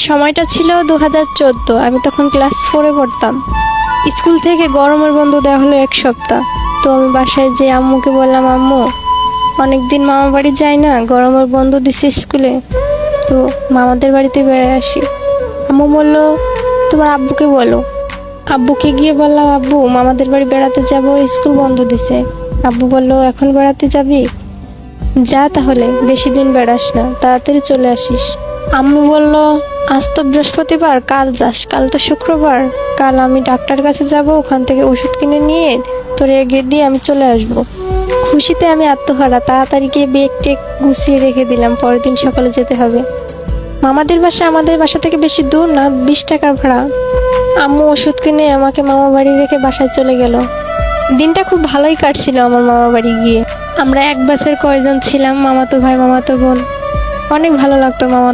সময়টা ছিল 2014। আমি তখন ক্লাস 4-এ পড়তাম। স্কুল থেকে গরমের বন্ধ দেওয়া হলো 1 সপ্তাহ। তো আমি বাসায় যে আম্মুকে বললাম, আম্মু অনেকদিন মামা বাড়ি যাই না, গরমের বন্ধ দিছে স্কুলে, তো মামাদের বাড়িতে বেড়ে আসি। আম্মু বলল, তোমার আব্বুকে বলো। আব্বুকে গিয়ে বললাম, আব্বু মামাদের বাড়ি বেড়াতে যাব, স্কুল বন্ধ দিছে। আব্বু বলল, এখন বেড়াতে যাবি? যা তাহলে, বেশি দিন বেড়াস না, তাড়াতাড়ি চলে আসিস। আম্মু বলল, আজ তো বৃহস্পতিবার, কাল যাস, কাল তো শুক্রবার, কাল আমি ডাক্তার কাছে যাব, ওখান থেকে ওষুধ কিনে নিয়ে তোর গেট দিয়ে আমি চলে আসব। খুশিতে আমি আত্মহারা, তাড়াতাড়ি গিয়ে বেগ টেক গুছিয়ে রেখে দিলাম, পরের দিন সকালে যেতে হবে। মামাদের বাসা আমাদের বাসা থেকে বেশি দূর না, 20 টাকার ভাড়া। আম্মু ওষুধ কিনে আমাকে মামা বাড়ি রেখে বাসায় চলে গেল। দিনটা খুব ভালোই কাটছিল আমার মামা বাড়ি গিয়ে। আমরা 1 বছর কয়জন ছিলাম, মামাতো ভাই মামাতো বোন। অনেক ভালো লাগতো মামা